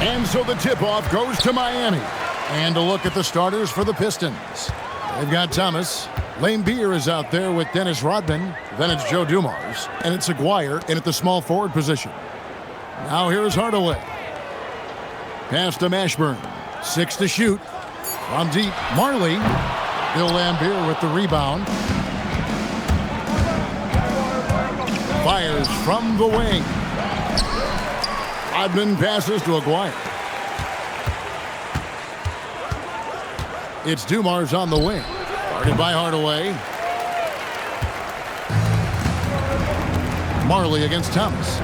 And so the tip-off goes to Miami. And a look at the starters for the Pistons. They've got Thomas. Lane Beer is out there with Dennis Rodman. Then it's Joe Dumars. And it's Aguirre in at the small forward position. Now here's Hardaway. Pass to Mashburn. 6 to shoot. From deep, Marley. Bill Laimbeer with the rebound. Fires from the wing. Rodman passes to Aguirre. It's Dumars on the wing. Guarded by Hardaway. Marley against Thomas.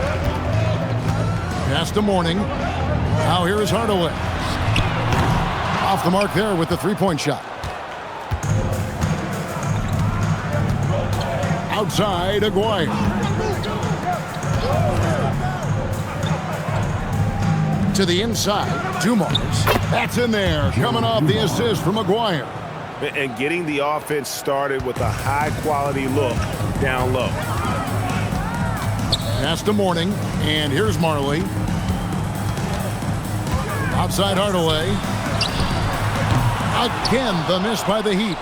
Pass to Mourning. Now here is Hardaway. Off the mark there with the three-point shot. Outside, Aguirre. To the inside, Dumars. That's in there, coming off the assist from Aguirre. And getting the offense started with a high-quality look down low. Pass to Mourning, and here's Marley. Outside Hardaway. Again, the miss by the Heat.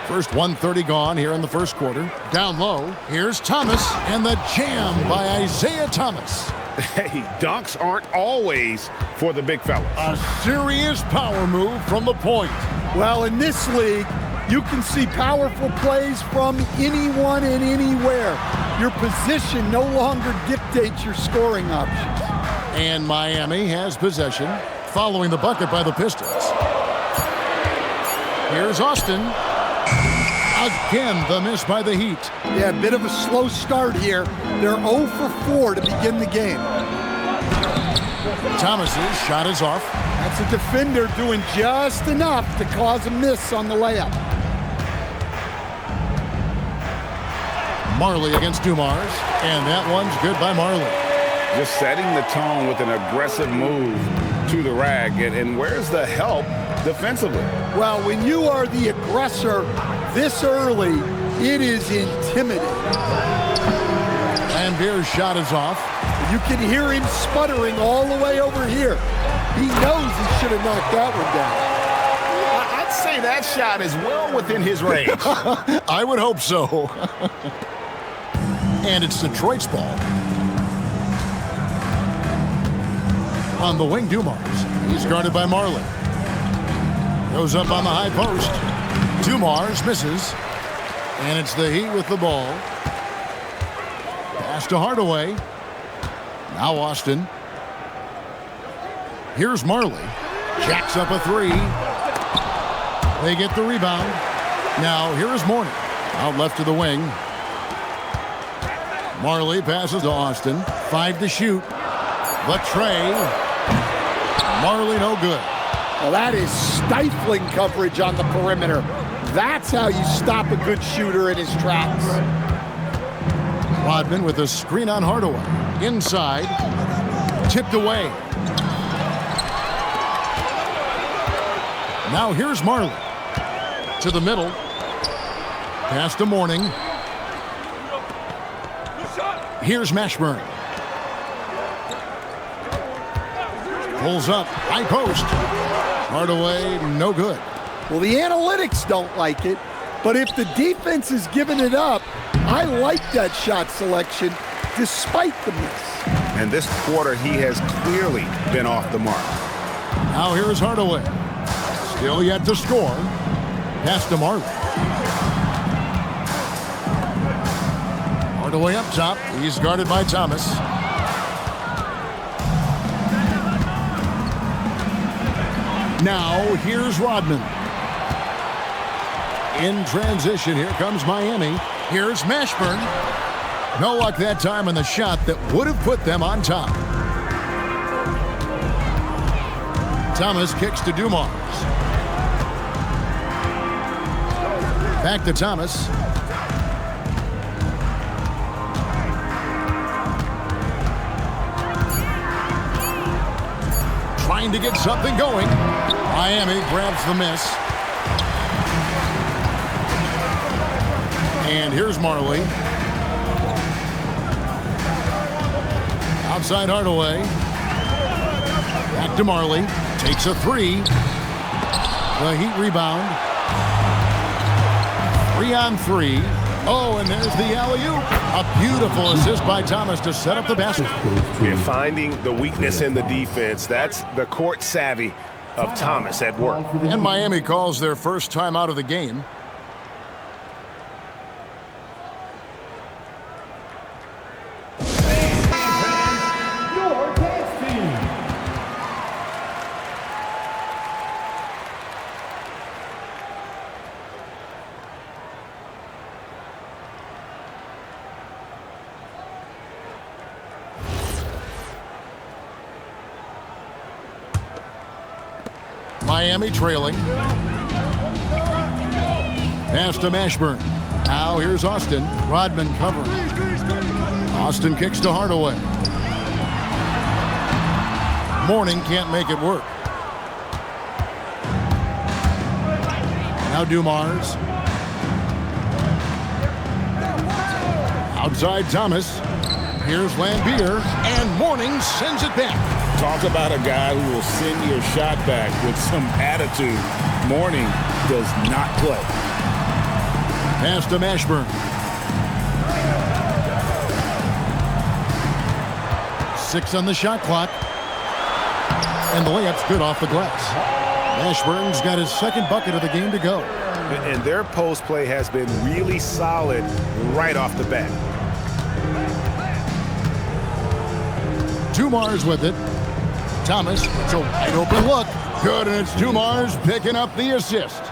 First 1:30 gone here in the first quarter. Down low, here's Thomas, and the jam by Isaiah Thomas. Hey, dunks aren't always for the big fellas. A serious power move from the point. Well, in this league, you can see powerful plays from anyone and anywhere. Your position no longer dictates your scoring options. And Miami has possession following the bucket by the Pistons. Here's Austin. Again, the miss by the Heat. Yeah, a bit of a slow start here. They're 0 for 4 to begin the game. Thomas's shot is off. That's a defender doing just enough to cause a miss on the layup. Marley against Dumars, and that one's good by Marley. Just setting the tone with an aggressive move to the rag. And where's the help defensively? Well, when you are the aggressor this early, it is intimidating. Laimbeer's shot is off. You can hear him sputtering all the way over here. He knows he should have knocked that one down. I'd say that shot is well within his range. I would hope so. And it's Detroit's ball. On the wing, Dumars. He's guarded by Marley. Goes up on the high post. Dumars misses. And it's the Heat with the ball. Pass to Hardaway. Now Austin. Here's Marley. Jacks up a three. They get the rebound. Now here is Mourning. Out left to the wing. Marley passes to Austin. 5 to shoot. The tray. Marley no good. Well, that is stifling coverage on the perimeter. That's how you stop a good shooter in his tracks. Rodman with a screen on Hardaway. Inside. Tipped away. Now here's Marley. To the middle. Pass to Mourning. Here's Mashburn. Pulls up. High post. Hardaway, no good. Well, the analytics don't like it, but if the defense is giving it up, I like that shot selection despite the miss. And this quarter, he has clearly been off the mark. Now here is Hardaway. Still yet to score. Pass to Marley. Hardaway up top. He's guarded by Thomas. Now here's Rodman. In transition, here comes Miami. Here's Mashburn. No luck that time on the shot that would have put them on top. Thomas kicks to Dumars. Back to Thomas. Trying to get something going. Miami grabs the miss. And here's Marley. Outside Hardaway. Back to Marley. Takes a three. The Heat rebound. 3-on-3. Oh, and there's the alley-oop. A beautiful assist by Thomas to set up the basket. You're finding the weakness in the defense. That's the court savvy of Thomas at work. And Miami calls their first time out of the game. Miami trailing. Pass to Mashburn. Now here's Austin. Rodman covering. Austin kicks to Hardaway. Mourning can't make it work. Now Dumars. Outside Thomas. Here's Lambier. And Mourning sends it back. Talk about a guy who will send your shot back with some attitude. Mourning does not play. Pass to Mashburn. 6 on the shot clock. And the layup's good off the glass. Mashburn's got his second bucket of the game to go. And their post play has been really solid right off the bat. Dumars with it. Thomas, it's a wide open look. Good, and it's Dumars picking up the assist.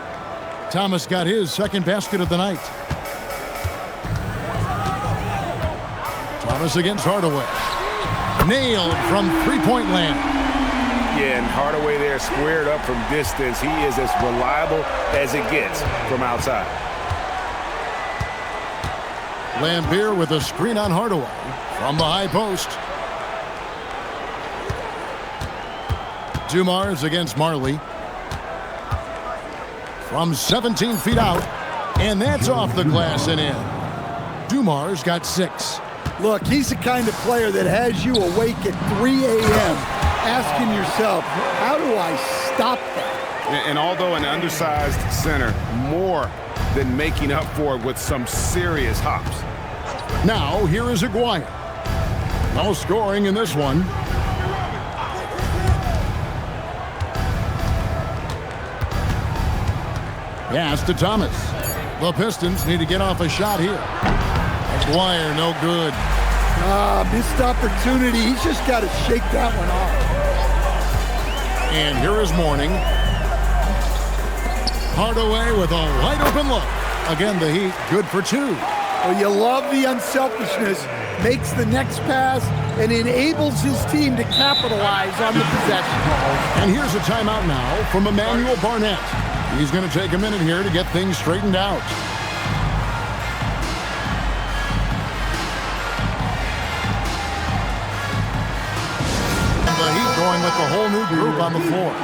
Thomas got his second basket of the night. Thomas against Hardaway. Nailed from three-point land. Yeah, and Hardaway there squared up from distance. He is as reliable as it gets from outside. Lambier with a screen on Hardaway from the high post. Dumars against Marley. From 17 feet out. And that's off the glass and in. Dumars got 6. Look, he's the kind of player that has you awake at 3 a.m. asking yourself, how do I stop that? And although an undersized center, more than making up for it with some serious hops. Now, here is Aguirre. No scoring in this one. Pass to Thomas. The Pistons need to get off a shot here. Aguirre, no good. Missed opportunity. He's just got to shake that one off. And here is Mourning. Hardaway with a wide open look. Again, the Heat good for 2. Well, you love the unselfishness. Makes the next pass and enables his team to capitalize on the possession. And here's a timeout now from Emmanuel Barnett. He's going to take a minute here to get things straightened out. The Heat going with the whole new group on the floor.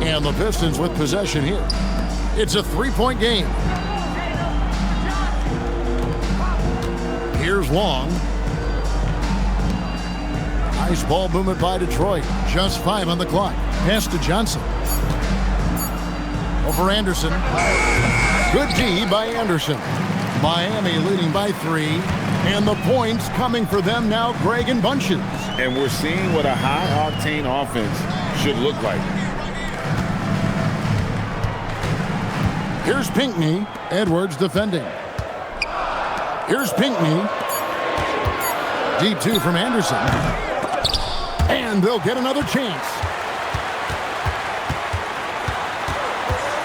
And the Pistons with possession here. It's a 3-point game. Here's Long. Nice ball movement by Detroit. Just 5 on the clock. Pass to Johnson. Over Anderson. Good D by Anderson. Miami leading by 3. And the points coming for them now, Greg and Bunches. And we're seeing what a high-octane offense should look like. Here's Pinckney. Edwards defending. Here's Pinckney. Deep 2 from Anderson. And they'll get another chance.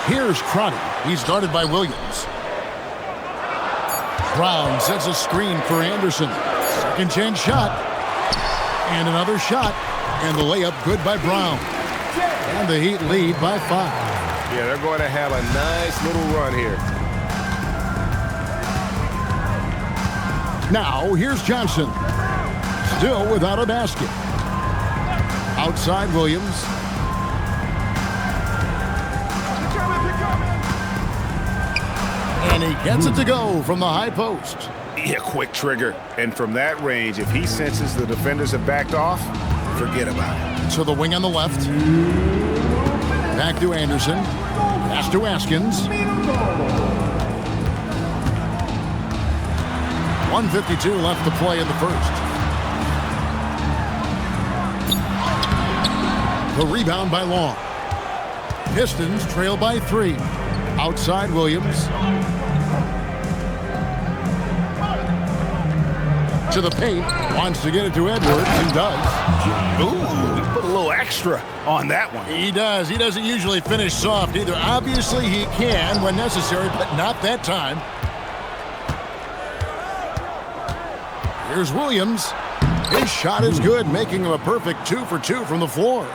Here's Crotty. He's guarded by Williams. Brown sets a screen for Anderson. Second chance shot. And another shot. And the layup good by Brown. And the Heat lead by 5. Yeah, they're going to have a nice little run here. Now, here's Johnson. Still without a basket. Outside Williams. And he gets it to go from the high post. Yeah, quick trigger. And from that range, if he senses the defenders have backed off, forget about it. To the wing on the left. Back to Anderson. Pass to Askins. 1:52 left to play in the first. The rebound by Long. Pistons trail by 3. Outside Williams. To the paint. Wants to get it to Edwards and does. Ooh, he put a little extra on that one. He does. He doesn't usually finish soft either. Obviously, he can when necessary, but not that time. Here's Williams. His shot is good, making him a perfect 2 for 2 from the floor.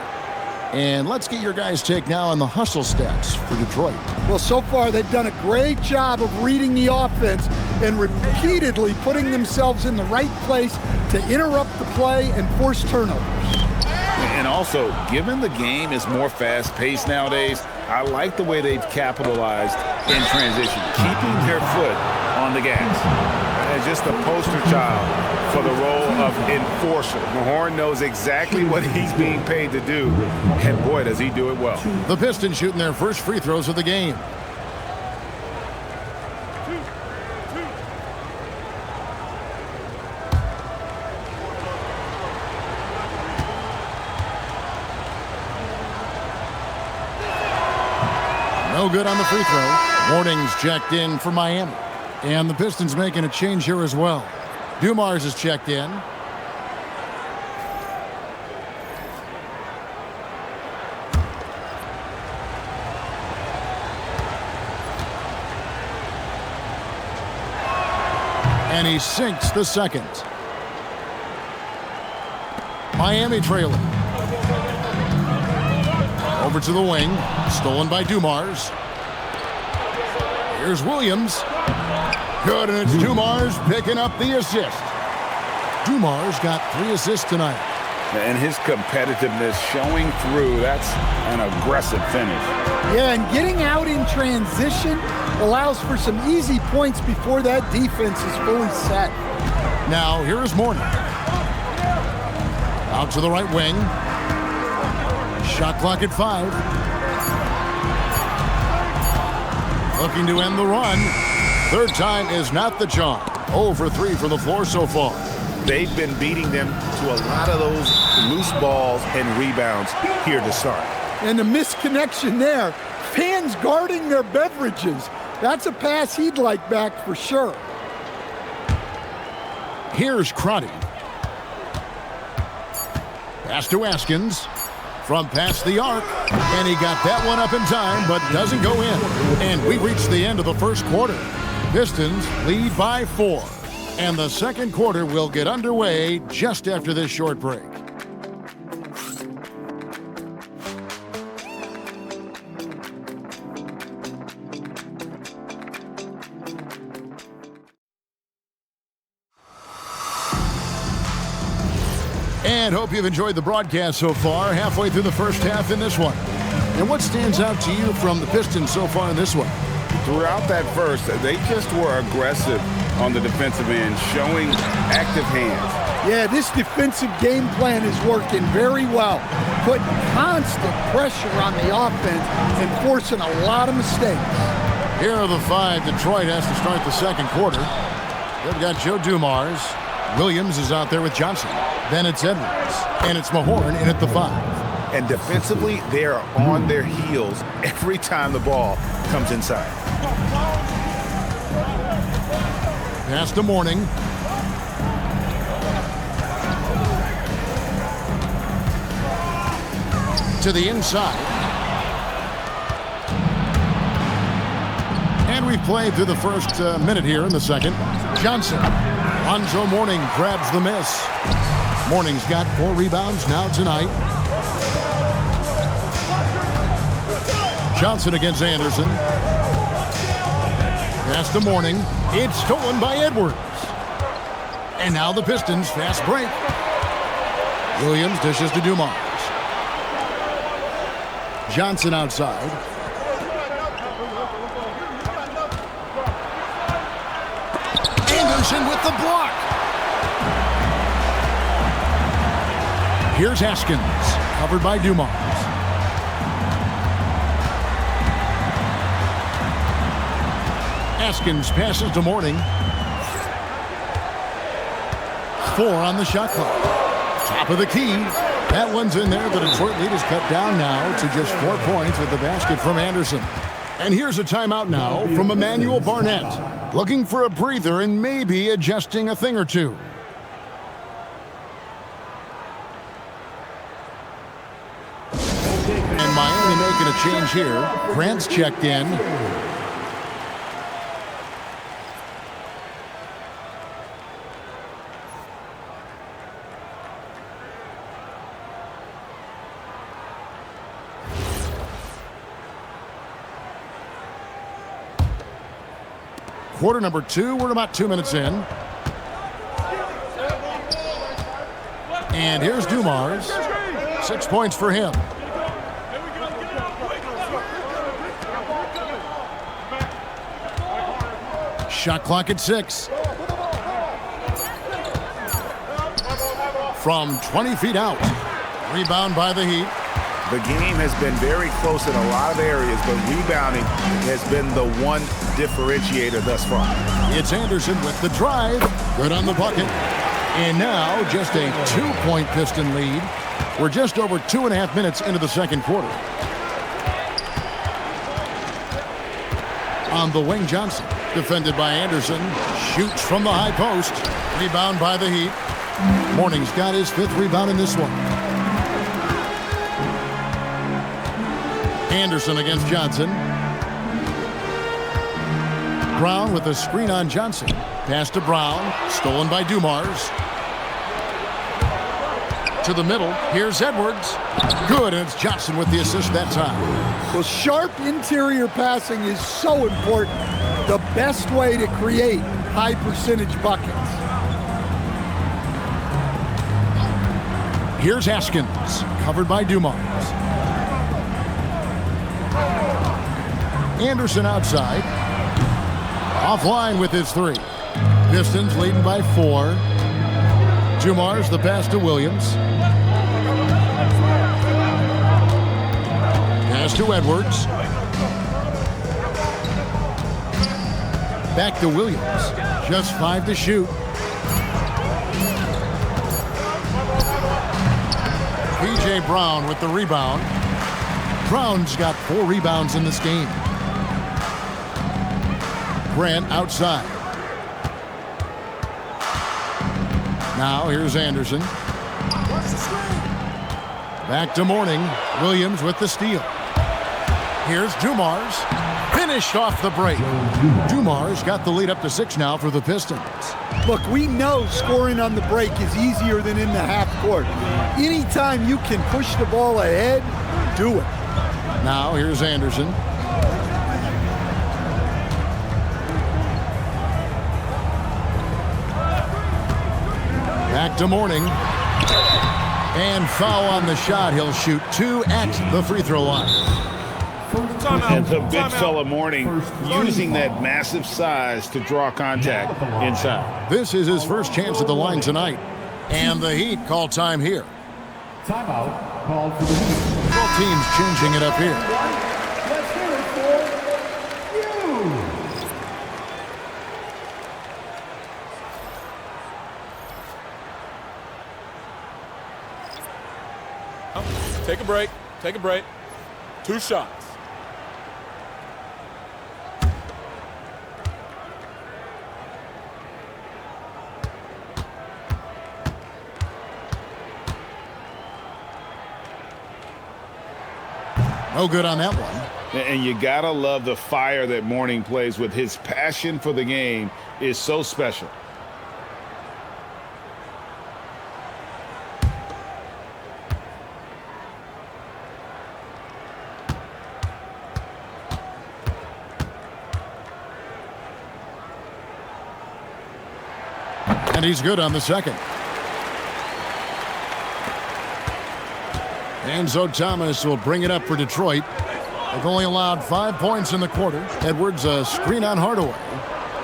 And let's get your guys' take now on the hustle stats for Detroit. Well, so far they've done a great job of reading the offense and repeatedly putting themselves in the right place to interrupt the play and force turnovers. And also, given the game is more fast-paced nowadays, I like the way they've capitalized in transition, keeping their foot on the gas. And just a poster child for the role of enforcer. Mahorn knows exactly what he's being paid to do, and boy, does he do it well. The Pistons shooting their first free throws of the game. No good on the free throw. Warnings checked in for Miami. And the Pistons making a change here as well. Dumars is checked in. And he sinks the second. Miami trailing. Over to the wing. Stolen by Dumars. Here's Williams. Good, and it's Dumars picking up the assist. Dumars got 3 assists tonight. And his competitiveness showing through. That's an aggressive finish. Yeah, and getting out in transition allows for some easy points before that defense is fully set. Now, here is Morning. Out to the right wing. Shot clock at 5. Looking to end the run. Third time is not the charm. 0 for 3 from the floor so far. They've been beating them to a lot of those loose balls and rebounds here to start. And the misconnection there. Fans guarding their beverages. That's a pass he'd like back for sure. Here's Crotty. Pass to Askins. From past the arc. And he got that one up in time, but doesn't go in. And we reached the end of the first quarter. Pistons lead by 4. And the second quarter will get underway just after this short break. And hope you've enjoyed the broadcast so far, halfway through the first half in this one. And what stands out to you from the Pistons so far in this one? Throughout that first, they just were aggressive on the defensive end, showing active hands. Yeah, this defensive game plan is working very well, putting constant pressure on the offense and forcing a lot of mistakes. Here are the 5 Detroit has to start the second quarter. They've got Joe Dumars. Williams is out there with Johnson. Then it's Edwards. And it's Mahorn in at the 5. And defensively, they are on their heels every time the ball comes inside. Pass to Morning. To the inside. And we've played through the first minute here in the second. Johnson. Lonzo Mourning grabs the miss. Mourning's got 4 rebounds now tonight. Johnson against Anderson. Pass to Mourning. It's stolen by Edwards. And now the Pistons fast break. Williams dishes to Dumars. Johnson outside. Anderson with the block. Here's Haskins, covered by Dumars. Haskins passes to Mourning. 4 on the shot clock. Top of the key. That one's in there. The Detroit lead is cut down now to just 4 points with the basket from Anderson. And here's a timeout now from Emmanuel Barnett. Looking for a breather and maybe adjusting a thing or two. And Miami making a change here. Grant's checked in. Quarter number 2, we're about 2 minutes in. And here's Dumars. 6 points for him. Shot clock at 6. From 20 feet out. Rebound by the Heat. The game has been very close in a lot of areas, but rebounding has been the one differentiator thus far. It's Anderson with the drive. Good on the bucket. And now just a 2-point Piston lead. We're just over 2.5 minutes into the second quarter. On the wing, Johnson. Defended by Anderson. Shoots from the high post. Rebound by the Heat. Mourning's got his 5th rebound in this one. Anderson against Johnson. Brown with a screen on Johnson. Pass to Brown. Stolen by Dumars. To the middle. Here's Edwards. Good, and it's Johnson with the assist that time. Well, sharp interior passing is so important. The best way to create high percentage buckets. Here's Haskins. Covered by Dumars. Anderson outside. Offline with his 3. Pistons leading by 4. Dumars the pass to Williams. Pass to Edwards. Back to Williams. Just 5 to shoot. P.J. Brown with the rebound. Brown's got 4 rebounds in this game. Grant outside. Now here's Anderson. Back to Mourning. Williams with the steal. Here's Dumars. Finished off the break. Dumars got the lead up to 6 now for the Pistons. Look, we know scoring on the break is easier than in the half court. Anytime you can push the ball ahead, do it. Now here's Anderson. Back to Mourning. And foul on the shot. He'll shoot 2 at the free throw line. And the big fella Mourning using that massive size to draw contact inside. This is his first chance at the line tonight. And the Heat call time here. Timeout called for the Heat. Both teams changing it up here. Let's hear it for you. Take a break. Take a break. 2 shots. No good on that one. And you gotta love the fire that Mourning plays with. His passion for the game is so special. And he's good on the second. And so Thomas will bring it up for Detroit. They've only allowed 5 points in the quarter. Edwards a screen on Hardaway.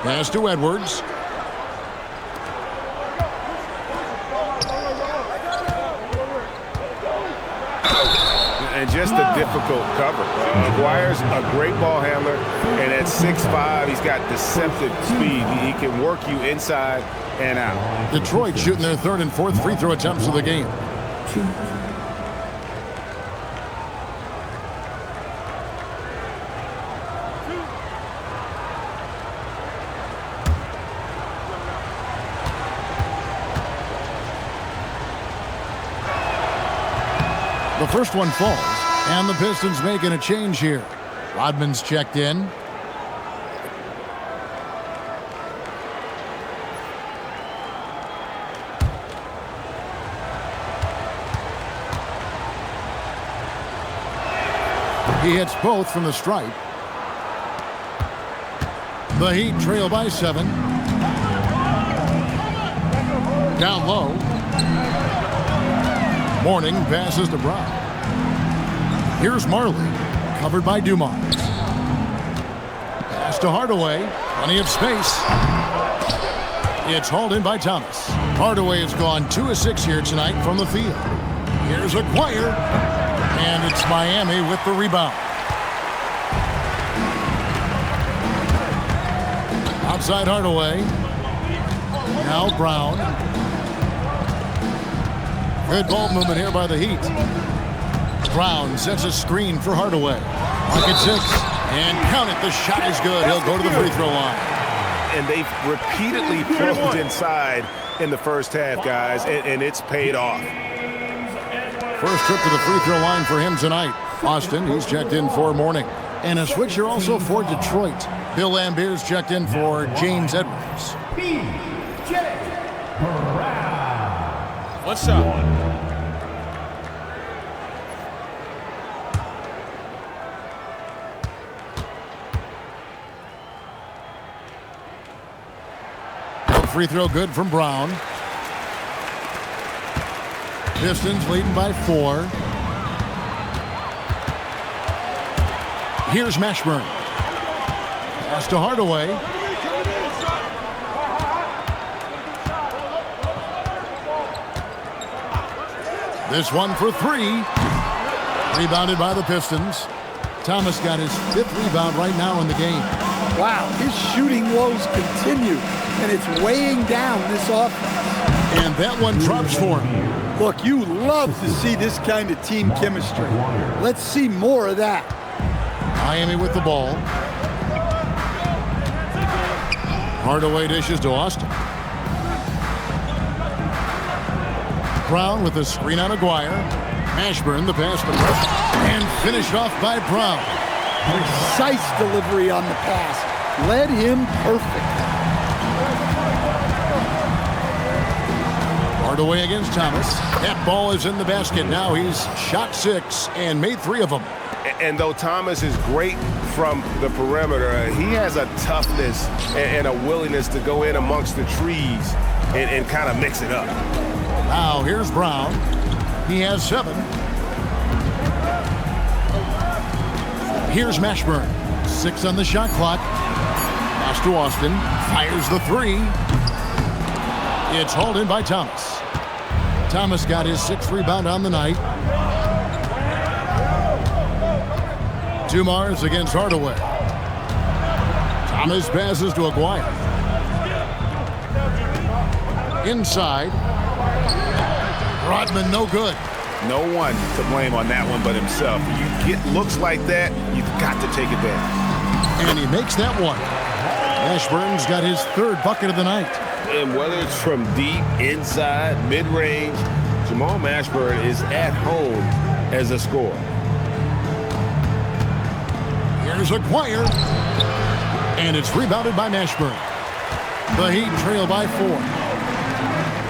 Pass to Edwards. And just a difficult cover. Aguirre's a great ball handler, and at 6'5", he's got deceptive speed. He can work you inside and out. Detroit shooting their third and fourth free throw attempts of the game. The first one falls, and the Pistons making a change here. Rodman's checked in. He hits both from the stripe. The Heat trail by 7. Down low. Mourning passes to Brown. Here's Marley, covered by Dumars. Pass to Hardaway, plenty of space. It's hauled in by Thomas. Hardaway has gone 2 of 6 here tonight from the field. Here's Aguirre, and it's Miami with the rebound. Outside Hardaway. Now Brown. Good ball movement here by the Heat. Brown sets a screen for Hardaway. Pocket 6. And count it. The shot is good. He'll go to the free throw line. And they've repeatedly pulled inside in the first half, guys, and it's paid off. First trip to the free throw line for him tonight. Austin, he's checked in for Mourning. And a switcher also for Detroit. Bill Lambier's checked in for James Edwards. One shot. Free throw good from Brown. Pistons leading by 4. Here's Mashburn. Pass to Hardaway. This one for 3. Rebounded by the Pistons. Thomas got his 5th rebound right now in the game. Wow, his shooting woes continue, and it's weighing down this offense. And that one drops for him. Look, you love to see this kind of team chemistry. Let's see more of that. Miami with the ball. Hardaway dishes to Austin. Brown with a screen on Aguirre. Mashburn the pass to Brown. And finished off by Brown. Precise delivery on the pass. Led him perfect. Hardaway against Thomas. That ball is in the basket. Now he's shot 6 and made 3 of them. And though Thomas is great from the perimeter, he has a toughness and a willingness to go in amongst the trees and kind of mix it up. Now here's Brown. He has 7. Here's Mashburn. 6 on the shot clock. Pass to Austin. Fires the 3. It's hauled in by Thomas. Thomas got his 6th rebound on the night. Dumars against Hardaway. Thomas passes to Aguirre. Inside. Rodman no good. No one to blame on that one but himself. You get looks like that, you've got to take advantage. And he makes that one. Mashburn's got his 3rd bucket of the night. And whether it's from deep, inside, mid-range, Jamal Mashburn is at home as a scorer. Here's Aguirre. And it's rebounded by Mashburn. The Heat trail by 4.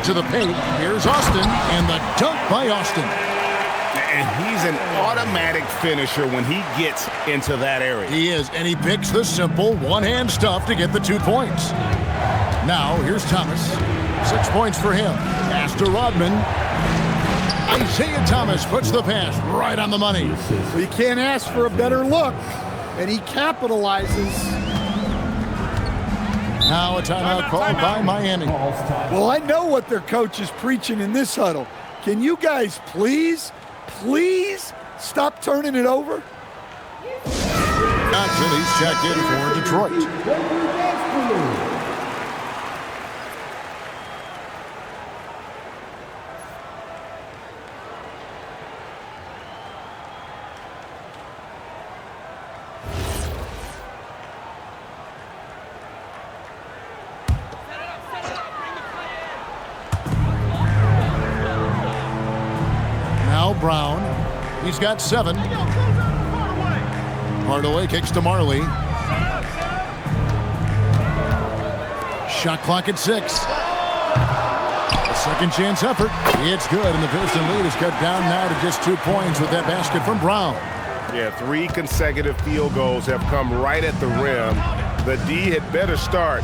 To the paint. Here's Austin. And the dunk by Austin. And he's an automatic finisher when he gets into that area. He is. And he picks the simple one-hand stuff to get the 2 points. Now, here's Thomas. 6 points for him. Pass to Rodman. Isaiah Thomas puts the pass right on the money. Well, you can't ask for a better look, and he capitalizes. Now a timeout called by Miami. Well, I know what their coach is preaching in this huddle. Can you guys please stop turning it over? Johnson, he's checked in for Detroit. Now Brown, he's got 7. Hardaway kicks to Marley. Shot clock at 6. A second chance effort. It's good, and the Piston lead is cut down now to just 2 points with that basket from Brown. Yeah, 3 consecutive field goals have come right at the rim. The D had better start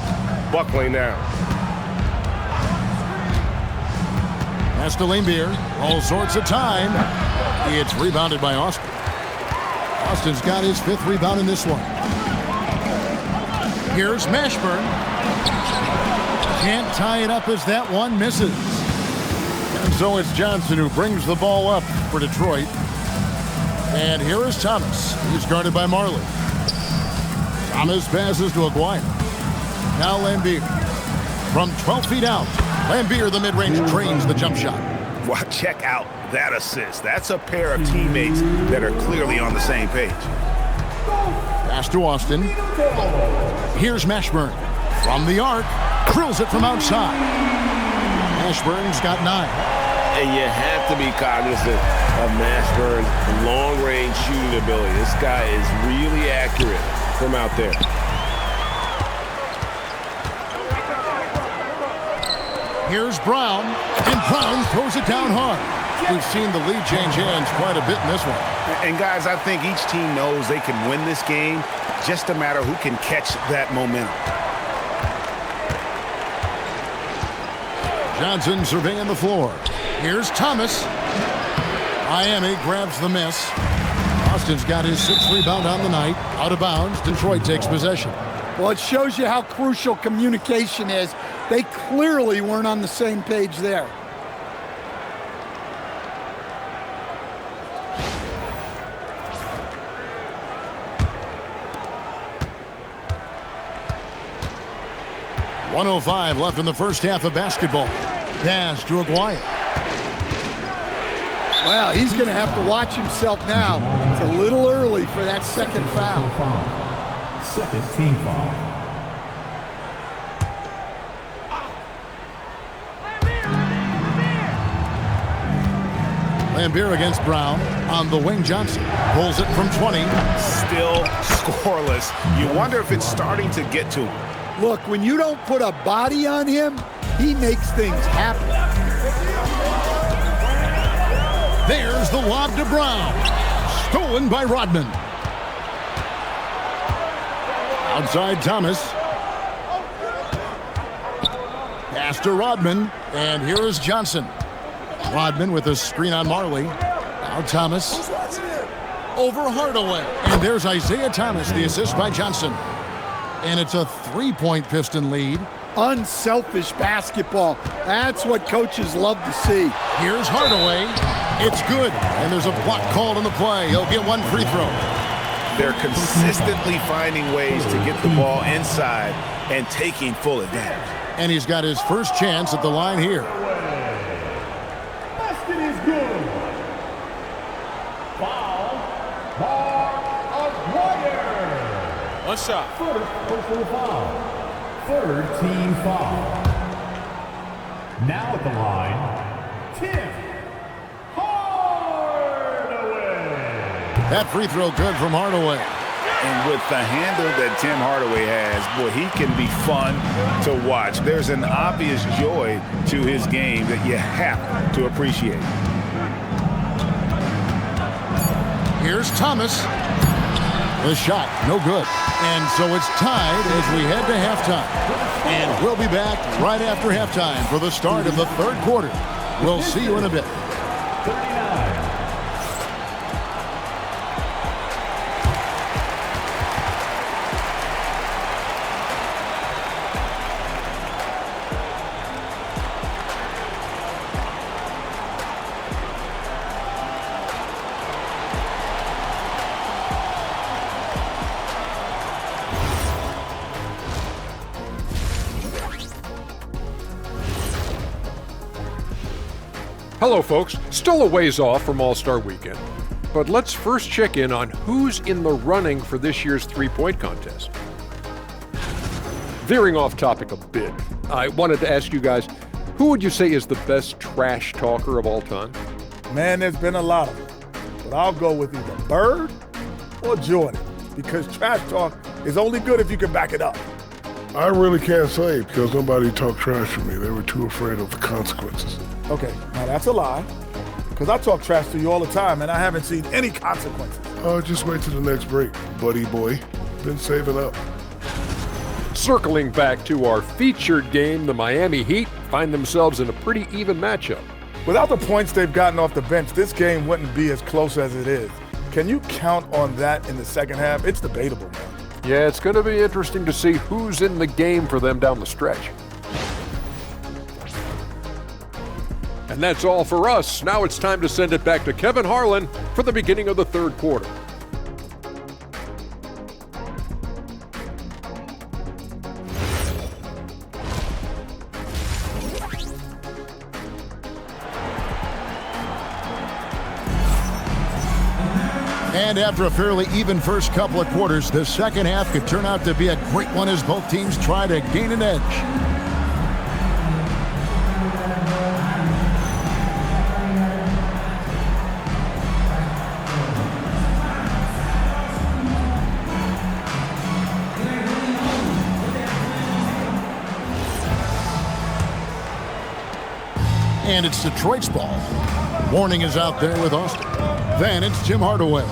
buckling down. Pass to Laimbeer. All sorts of time. It's rebounded by Austin. Austin's got his 5th rebound in this one. Here's Mashburn. Can't tie it up as that one misses. And so it's Johnson who brings the ball up for Detroit. And here is Thomas. He's guarded by Marley. Thomas passes to Aguirre. Now Laimbeer. From 12 feet out. Laimbeer, the mid-range, drains the jump shot. Well, check out that assist. That's a pair of teammates that are clearly on the same page. Pass to Austin. Here's Mashburn. From the arc. Drills it from outside. Mashburn's got 9. And you have to be cognizant of Mashburn's long-range shooting ability. This guy is really accurate from out there. Here's Brown, and Brown throws it down hard. We've seen the lead change hands quite a bit in this one. And guys, I think each team knows they can win this game. Just a matter who can catch that momentum. Johnson surveying the floor. Here's Thomas. Miami grabs the miss. Austin's got his 6th rebound on the night. Out of bounds, Detroit takes possession. Well, it shows you how crucial communication is. They clearly weren't on the same page there. .105 left in the first half of basketball. Pass to Aguirre. Well, he's going to have to watch himself now. It's a little early for that second foul. Second team foul. Laimbeer against Brown. On the wing, Johnson pulls it from 20. Still scoreless. You wonder if it's starting to get to him. Look, when you don't put a body on him, he makes things happen. There's the lob to Brown. Stolen by Rodman. Outside Thomas. Pass to Rodman. And here is Johnson. Rodman with a screen on Marley. Now Thomas. Over Hardaway. And there's Isaiah Thomas, the assist by Johnson. And it's a 3-point Piston lead. Unselfish basketball. That's what coaches love to see. Here's Hardaway. It's good. And there's a block called on the play. He'll get 1 free throw. They're consistently finding ways to get the ball inside and taking full advantage. And he's got his first chance at the line here. Basket is good. Foul. Aguirre. One shot. First personal foul. Third team foul. Now at the line, Tim Hardaway. That free throw good from Hardaway. And with the handle that Tim Hardaway has, boy, he can be fun to watch. There's an obvious joy to his game that you have to appreciate. Here's Thomas. The shot, no good. And so it's tied as we head to halftime. And we'll be back right after halftime for the start of the third quarter. We'll see you in a bit. 39. Hello, folks. Still a ways off from All-Star Weekend, but let's first check in on who's in the running for this year's three-point contest. Veering off topic a bit, I wanted to ask you guys, who would you say is the best trash talker of all time? Man, there's been a lot of them, but I'll go with either Bird or Jordan, because trash talk is only good if you can back it up. I really can't say because nobody talked trash to me. They were too afraid of the consequences. Okay, now that's a lie, because I talk trash to you all the time, and I haven't seen any consequences. Oh, just wait till the next break, buddy boy. Been saving up. Circling back to our featured game, the Miami Heat find themselves in a pretty even matchup. Without the points they've gotten off the bench, this game wouldn't be as close as it is. Can you count on that in the second half? It's debatable, man. Yeah, it's going to be interesting to see who's in the game for them down the stretch. And that's all for us. Now it's time to send it back to Kevin Harlan for the beginning of the third quarter. And after a fairly even first couple of quarters, the second half could turn out to be a great one as both teams try to gain an edge. And it's Detroit's ball. Warning is out there with Austin. Then it's Jim Hardaway.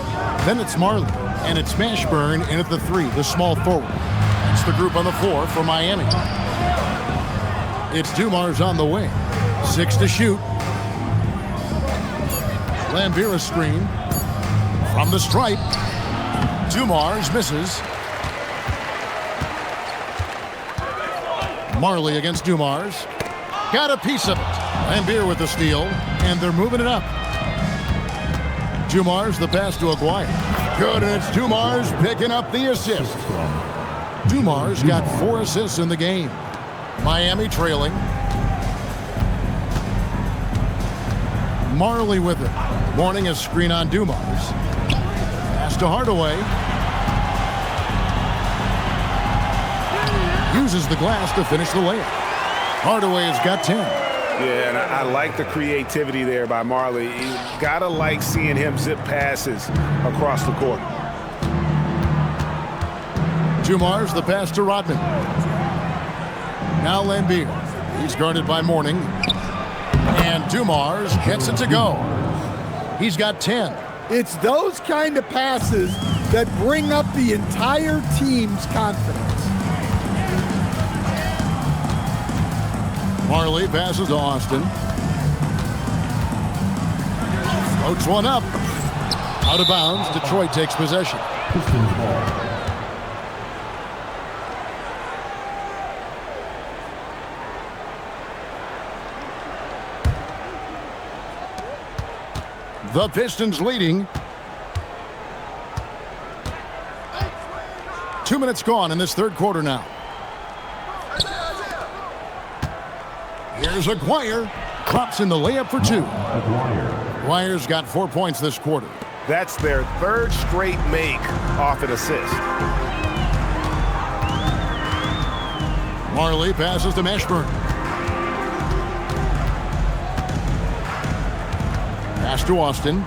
Then it's Marley. And it's Mashburn in at the three, the small forward. That's the group on the floor for Miami. It's Dumars on the wing. 6 to shoot. Lambira's screen. From the stripe. Dumars misses. Marley against Dumars. Got a piece of it. Lambier with the steal, and they're moving it up. Dumars the pass to Aguirre. Good, and it's Dumars picking up the assist. Dumars got 4 assists in the game. Miami trailing. Marley with it. Warning a screen on Dumars. Pass to Hardaway. Uses the glass to finish the layup. Hardaway's got 10. Yeah, and I like the creativity there by Marley. You gotta like seeing him zip passes across the court. Dumars the pass to Rodman. Now Lambier. He's guarded by Mourning. And Dumars gets it to go. He's got 10. It's those kind of passes that bring up the entire team's confidence. Marley passes to Austin. Floats one up. Out of bounds. Detroit takes possession. Pistons ball. The Pistons leading. 2 minutes gone in this third quarter now. Here's Aguirre. Drops in the layup for 2. Aguirre's got 4 points this quarter. That's their third straight make off an assist. Marley passes to Mashburn. Pass to Austin.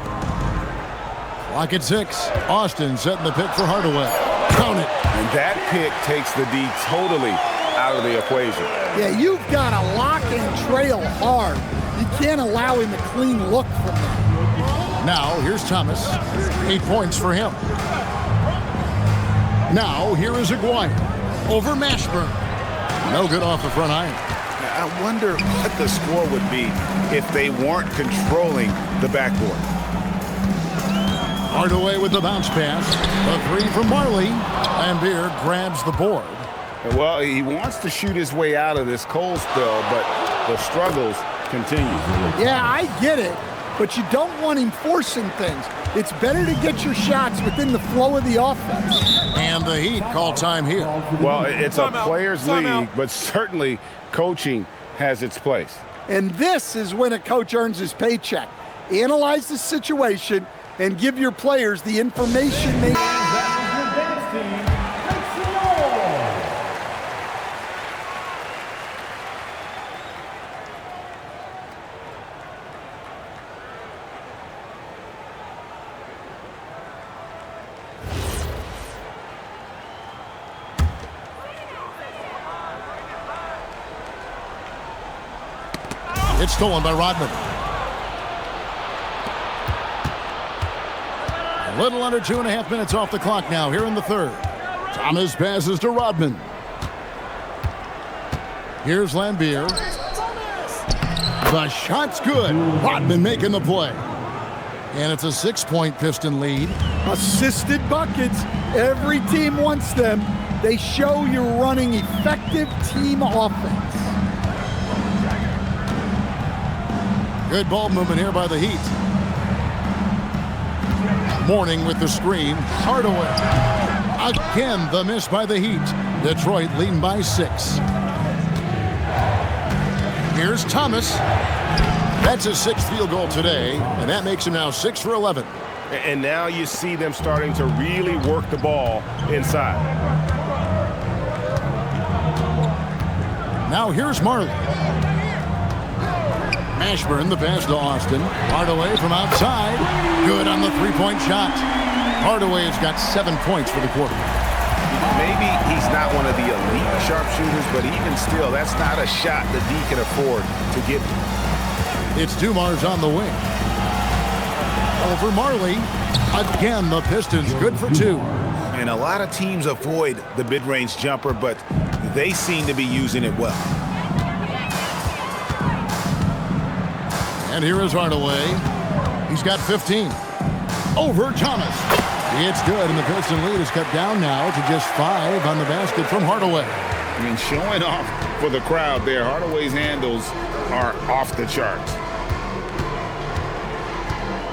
Clock at 6. Austin setting the pick for Hardaway. Count it. And that pick takes the D totally out of the equation. Yeah, you've got to lock and trail hard. You can't allow him a clean look from that. Now, here's Thomas. 8 points for him. Now, here is Aguirre. Over Mashburn. No good off the front iron. I wonder what the score would be if they weren't controlling the backboard. Hardaway with the bounce pass. The three from Marley. Lambier grabs the board. Well, he wants to shoot his way out of this cold spell, but the struggles continue. Yeah, I get it, but you don't want him forcing things. It's better to get your shots within the flow of the offense. And the Heat call time here. Well, it's a players' league, but certainly coaching has its place. And this is when a coach earns his paycheck. Analyze the situation and give your players the information they need. It's stolen by Rodman. A little under 2.5 minutes off the clock now here in the third. Thomas passes to Rodman. Here's Lambier. The shot's good. Rodman making the play. And it's a 6-point Piston lead. Assisted buckets. Every team wants them. They show you're running effective team offense. Good ball movement here by the Heat. Morning with the screen. Hardaway. Again, the miss by the Heat. Detroit leading by 6. Here's Thomas. That's his 6th field goal today, and that makes him now 6 for 11. And now you see them starting to really work the ball inside. Now here's Marley. Mashburn, the pass to Austin. Hardaway from outside. Good on the three-point shot. Hardaway has got 7 points for the quarter. Maybe he's not one of the elite sharpshooters, but even still, that's not a shot that he can afford to give. It's Dumars on the wing. Over Marley. Again, the Pistons good for 2. And a lot of teams avoid the mid-range jumper, but they seem to be using it well. And here is Hardaway. He's got 15. Over Thomas. It's good, and the Piston lead is cut down now to just 5 on the basket from Hardaway. I mean, showing off for the crowd there. Hardaway's handles are off the charts.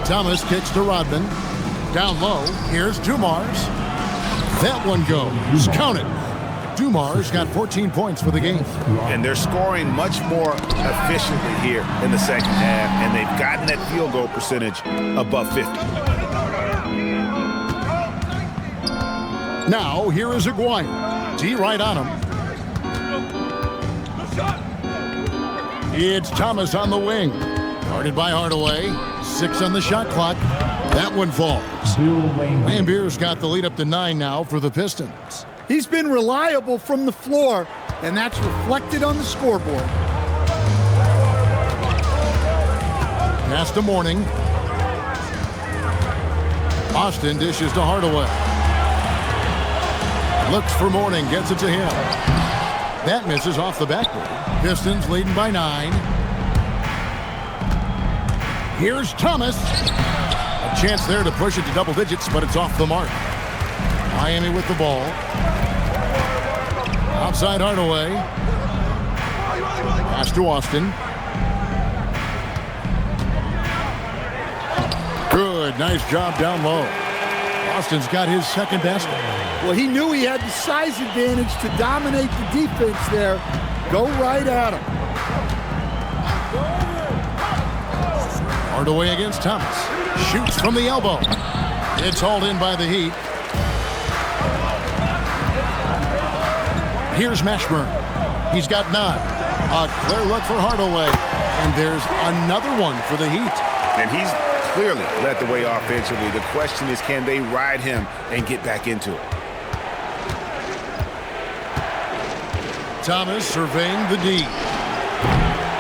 Thomas kicks to Rodman. Down low. Here's Dumars. That one goes. Count it. Dumars got 14 points for the game. And they're scoring much more efficiently here in the second half, and they've gotten that field goal percentage above 50. Now, here is Aguirre. D right on him. It's Thomas on the wing. Guarded by Hardaway. 6 on the shot clock. That one falls. Lambier's got the lead up to 9 now for the Pistons. He's been reliable from the floor, and that's reflected on the scoreboard. Pass to Morning. Austin dishes to Hardaway. Looks for Morning, gets it to him. That misses off the backboard. Pistons leading by 9. Here's Thomas. A chance there to push it to double digits, but it's off the mark. Miami with the ball. Outside Hardaway. Pass to Austin. Good, nice job down low. Austin's got his second basket. Well, he knew he had the size advantage to dominate the defense there. Go right at him. Hardaway against Thomas. Shoots from the elbow. It's hauled in by the Heat. Here's Mashburn. He's got 9. A clear look for Hardaway. And there's another one for the Heat. And he's clearly led the way offensively. The question is, can they ride him and get back into it? Thomas surveying the D.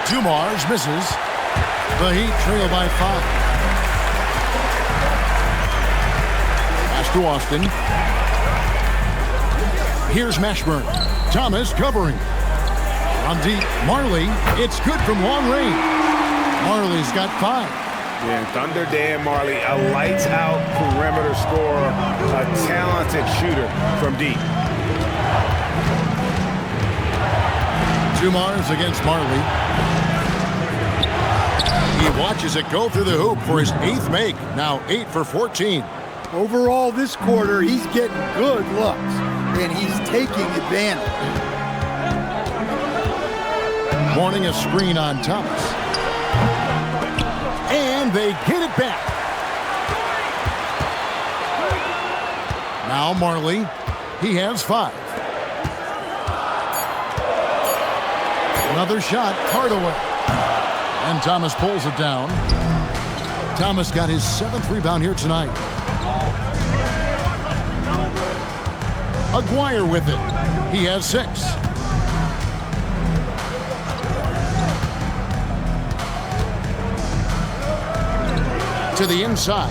Dumars misses. The Heat trail by 5. Pass to Austin. Here's Mashburn. Thomas covering. On deep, Marley. It's good from long range. Marley's got 5. Yeah, Thunder Dan Marley, a lights-out perimeter scorer, a talented shooter from deep. Dumars against Marley. He watches it go through the hoop for his 8th make. Now 8 for 14. Overall, this quarter, he's getting good looks, and he's taking advantage. Morning a screen on Thomas. And they get it back. Now Marley. He has 5. Another shot, Hardaway. And Thomas pulls it down. Thomas got his 7th rebound here tonight. Aguirre with it. He has 6. To the inside.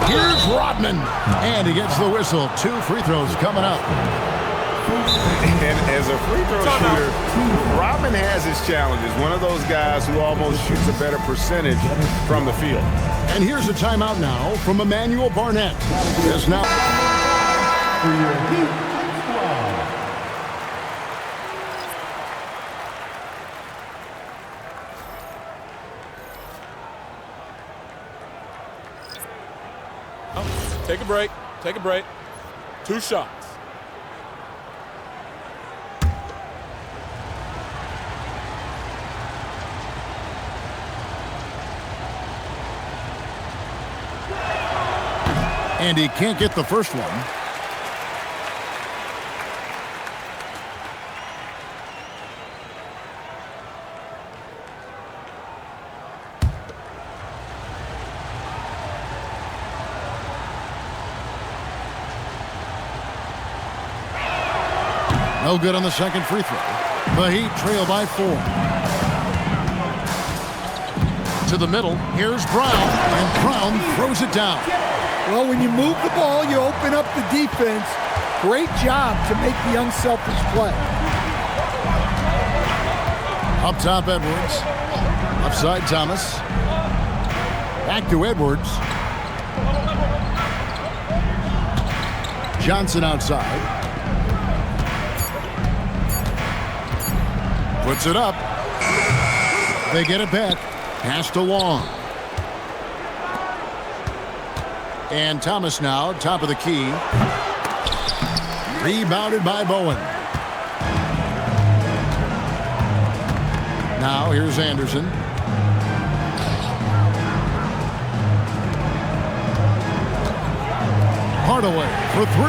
Here's Rodman. And he gets the whistle. 2 free throws coming up. And as a free throw shooter, Rodman has his challenges. One of those guys who almost shoots a better percentage from the field. And here's a timeout now from Emmanuel Barnett. Is now For your Heat squad. Take a break. Take a break. 2 shots. and he can't get the first one. No good on the second free throw. The Heat trail by 4. To the middle. Here's Brown. And Brown throws it down. Well, when you move the ball, you open up the defense. Great job to make the unselfish play. Up top, Edwards. Upside, Thomas. Back to Edwards. Johnson outside. Puts it up. They get it back. Pass to Long. And Thomas now, top of the key. Rebounded by Bowen. Now here's Anderson. Hardaway for 3.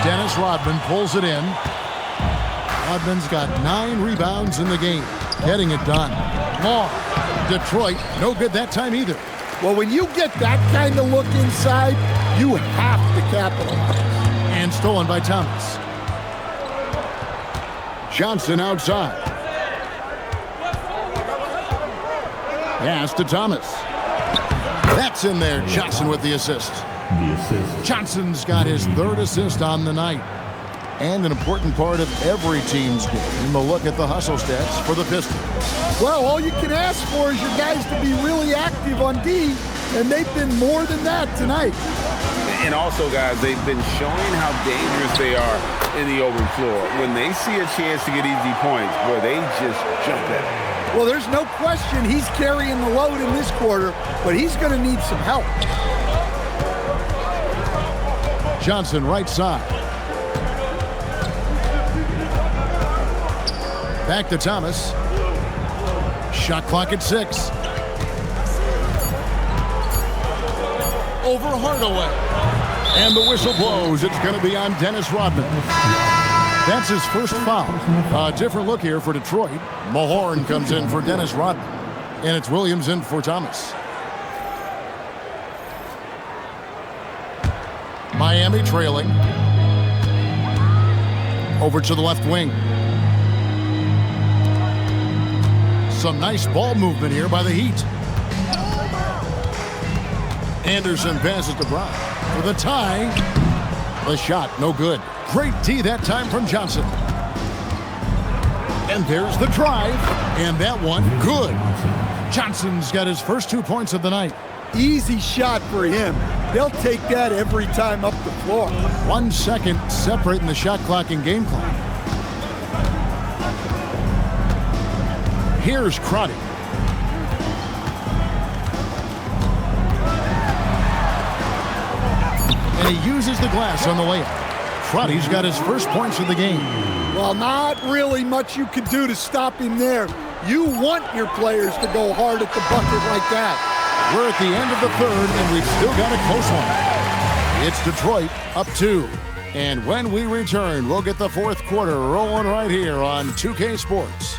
Dennis Rodman pulls it in. Rodman's got 9 rebounds in the game. Getting it done. Long. Detroit, no good that time either. Well, when you get that kind of look inside, you have to capitalize. And stolen by Thomas. Johnson outside. Pass to Thomas. That's in there. Johnson with the assist. The assist. Johnson's got his 3rd assist on the night. And an important part of every team's game, a look at the hustle stats for the Pistons. Well, all you can ask for is your guys to be really active on D, and they've been more than that tonight. And also, guys, they've been showing how dangerous they are in the open floor. When they see a chance to get easy points, boy, they just jump at it. Well, there's no question he's carrying the load in this quarter, but he's going to need some help. Johnson right side. Back to Thomas. Shot clock at 6. Over Hardaway. And the whistle blows. It's going to be on Dennis Rodman. That's his first foul. A different look here for Detroit. Mahorn comes in for Dennis Rodman. And it's Williams in for Thomas. Miami trailing. Over to the left wing. Some nice ball movement here by the Heat. Anderson passes to Brown for the tie. The shot, no good. Great D that time from Johnson. And there's the drive. And that one, good. Johnson's got his first 2 points of the night. Easy shot for him. They'll take that every time up the floor. 1 second separating the shot clock and game clock. Here's Crotty. And he uses the glass on the layup. Crotty's got his first points of the game. Well, not really much you can do to stop him there. You want your players to go hard at the bucket like that. We're at the end of the third, and we've still got a close one. It's Detroit up 2. And when we return, we'll get the fourth quarter rolling right here on 2K Sports.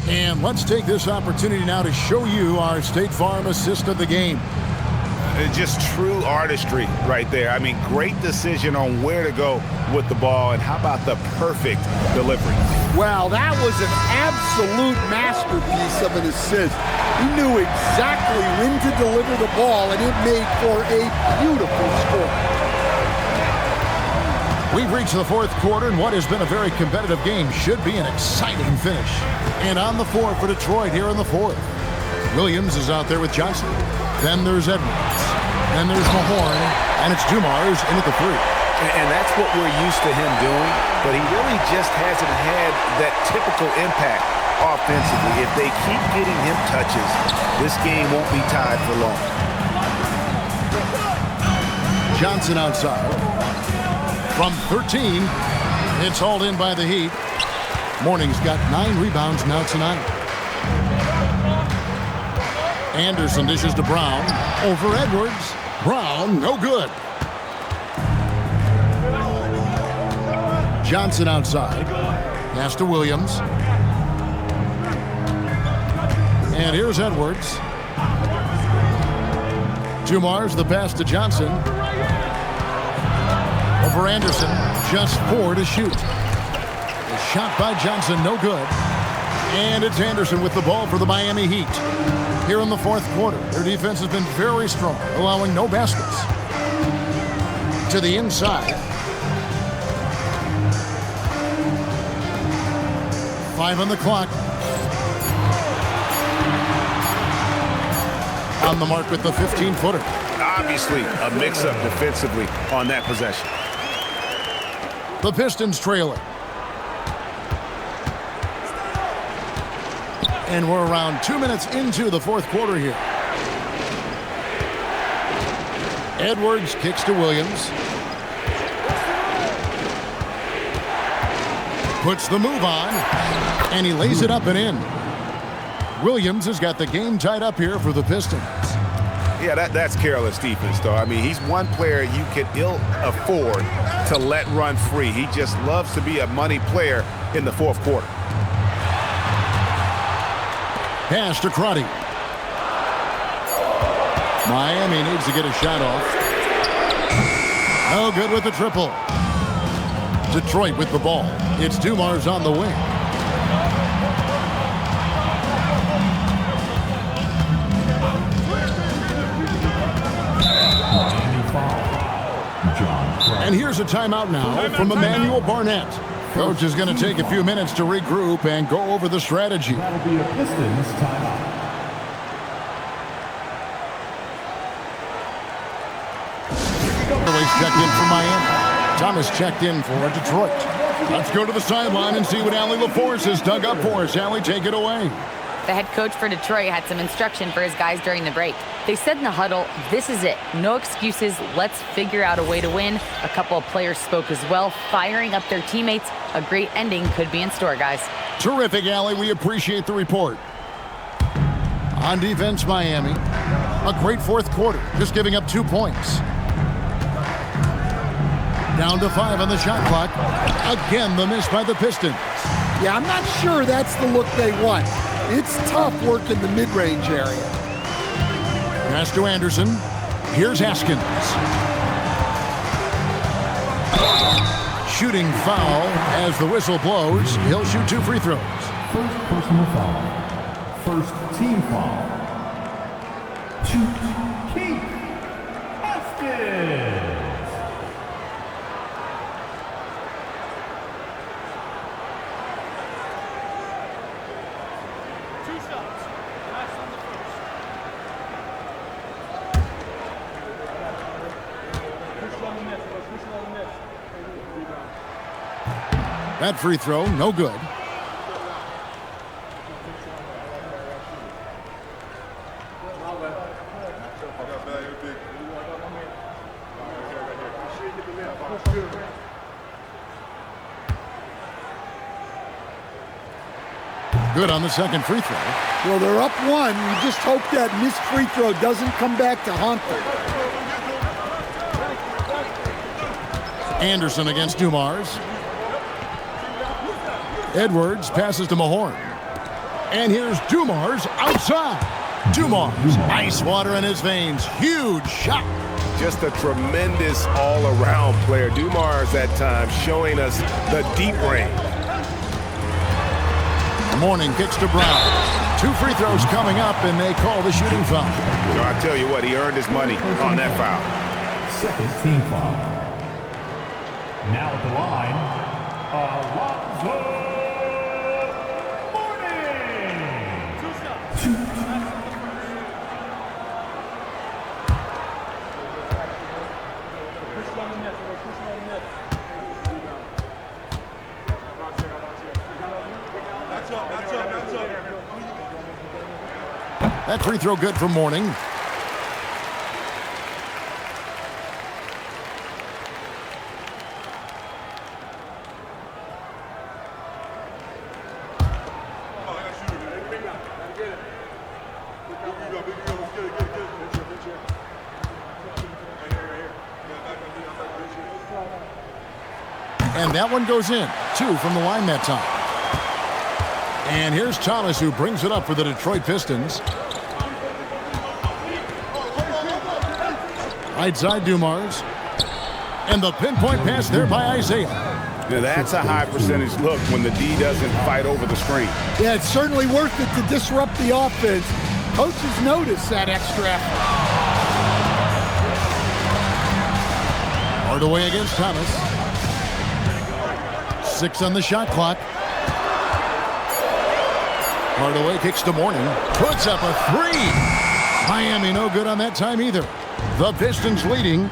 And let's take this opportunity now to show you our State Farm assist of the game. Just true artistry right there. I mean, great decision on where to go with the ball, and how about the perfect delivery? Wow, that was an absolute masterpiece of an assist. He knew exactly when to deliver the ball, and it made for a beautiful score. We've reached the fourth quarter, and what has been a very competitive game should be an exciting finish. And on the floor for Detroit here in the fourth. Williams is out there with Johnson. Then there's Edwards. Then there's Mahorn. And it's Dumars in at the 3. And that's what we're used to him doing, but he really just hasn't had that typical impact offensively. If they keep getting him touches, this game won't be tied for long. Johnson outside. From 13, it's hauled in by the Heat. Mourning's got 9 rebounds now tonight. Anderson dishes to Brown. Over Edwards. Brown, no good. Johnson outside. Pass to Williams. And here's Edwards. Dumars, the pass to Johnson. Over Anderson. Just 4 to shoot. The shot by Johnson, no good. And it's Anderson with the ball for the Miami Heat. Here in the fourth quarter, their defense has been very strong, allowing no baskets. To the inside. 5 on the clock. On the mark with the 15-footer. Obviously, a mix-up defensively on that possession. The Pistons trailing. And we're around 2 minutes into the fourth quarter here. Edwards kicks to Williams. Puts the move on, and he lays it up and in. Williams has got the game tied up here for the Pistons. Yeah, that's careless defense, though. I mean, he's one player you can ill afford to let run free. He just loves to be a money player in the fourth quarter. Pass to Crotty. Miami needs to get a shot off. No good with the triple. Detroit with the ball. It's Dumars on the wing. And here's a timeout now from Emmanuel Barnett. Coach is going to take a few minutes to regroup and go over the strategy. That'll be a Pistons timeout. Checked in for Miami. Thomas checked in for Detroit. Let's go to the sideline and see what Allie LaForce has dug up for us. Allie, take it away. The head coach for Detroit had some instruction for his guys during the break. They said in the huddle, this is it. No excuses. Let's figure out a way to win. A couple of players spoke as well, firing up their teammates. A great ending could be in store, guys. Terrific, Allie. We appreciate the report. On defense, Miami. A great fourth quarter, just giving up 2 points. Down to 5 on the shot clock. Again, the miss by the Pistons. Yeah, I'm not sure that's the look they want. It's tough work in the mid-range area. Pass to Anderson. Here's Haskins. Shooting foul as the whistle blows. He'll shoot 2 free throws. First personal foul. First team foul. Shoot. King. That free throw, no good. Good on the second free throw. Well, they're up one. You just hope that missed free throw doesn't come back to haunt them. Anderson against Dumars. Edwards passes to Mahorn. And here's Dumars outside. Dumars, ice water in his veins. Huge shot. Just a tremendous all-around player. Dumars that time showing us the deep range. Mourning kicks to Brown. 2 free throws coming up, and they call the shooting foul. So I tell you what, he earned his money on that foul. Second team foul. Now at the line, Alonzo Mourning. That free throw good for Mourning. And that one goes in. 2 from the line that time. And here's Thomas, who brings it up for the Detroit Pistons. Right side Dumars. And the pinpoint pass there by Isaiah. Now that's a high percentage look when the D doesn't fight over the screen. Yeah, it's certainly worth it to disrupt the offense. Coaches notice that extra effort. Hardaway against Thomas. 6 on the shot clock. Hardaway kicks to Mourning. Puts up a 3. Miami no good on that time either. The Pistons leading.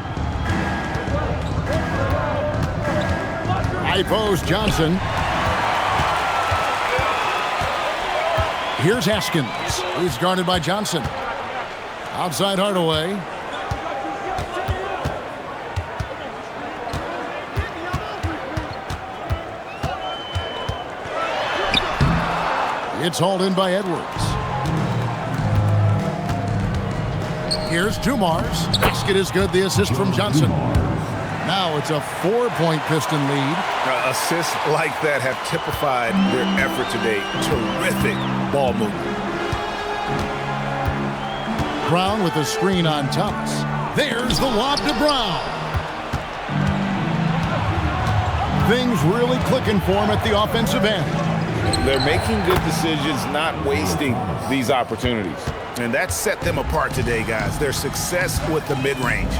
High post Johnson. Here's Haskins. He's guarded by Johnson. Outside Hardaway. It's hauled in by Edwards. Here's Dumars. Basket is good. The assist from Johnson. Now it's a 4-point Piston lead. Assists like that have typified their effort today. Terrific ball movement. Brown with a screen on Thomas. There's the lob to Brown. Things really clicking for him at the offensive end. They're making good decisions, not wasting these opportunities. And that set them apart today, guys. Their success with the mid-range.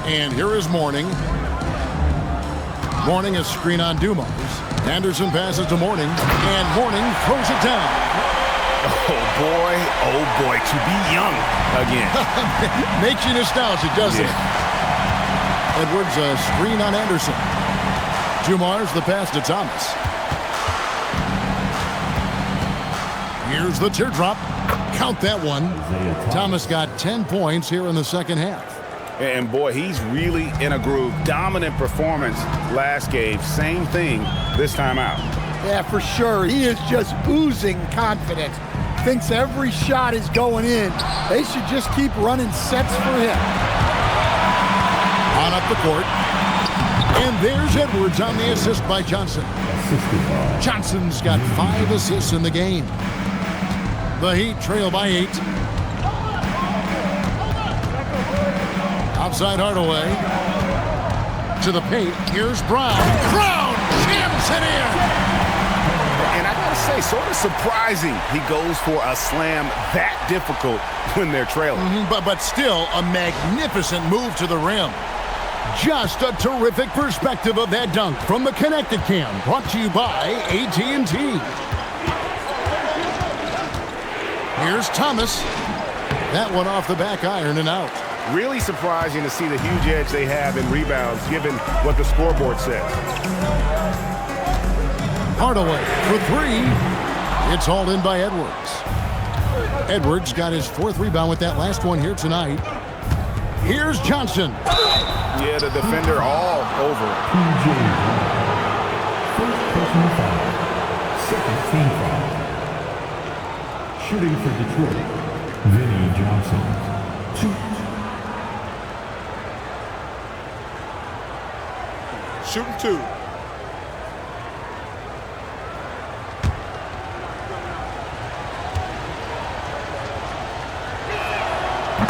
And here is Mourning. Mourning is screen on Dumars. Anderson passes to Mourning, and Mourning throws it down. Oh boy, to be young again. Makes you nostalgic, doesn't it? Edwards a screen on Anderson. Dumars the pass to Thomas. Here's the teardrop. Count that one. Thomas got 10 points here in the second half. And boy, he's really in a groove. Dominant performance last game. Same thing this time out. Yeah, for sure. He is just oozing confidence. Thinks every shot is going in. They should just keep running sets for him. On up the court. And there's Edwards on the assist by Johnson. Johnson's got 5 assists in the game. The Heat trail by 8. Outside Hardaway. To the paint. Here's Brown. Brown jams it in. And I gotta say, sort of surprising he goes for a slam that difficult when they're trailing. But still a magnificent move to the rim. Just a terrific perspective of that dunk from the Connected Cam, brought to you by AT&T. Here's Thomas. That one off the back iron and out. Really surprising to see the huge edge they have in rebounds, given what the scoreboard says. Hardaway for three. It's hauled in by Edwards. Edwards got his 4th rebound with that last one here tonight. Here's Johnson. Yeah, the defender all over. First personal foul. Second team foul. Shooting for Detroit, Vinnie Johnson. 2. Shooting 2.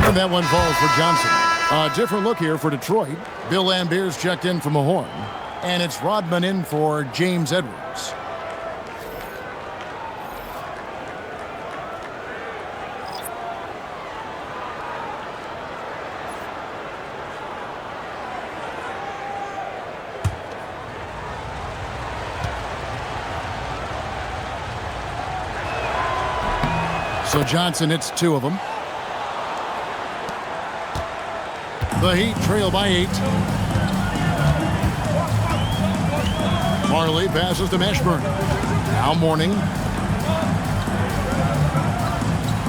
And that one falls for Johnson. A different look here for Detroit. Bill Lambert's checked in from a horn. And it's Rodman in for James Edwards. So Johnson hits 2 of them. The Heat trail by 8. Marley passes to Mashburn. Now Mourning.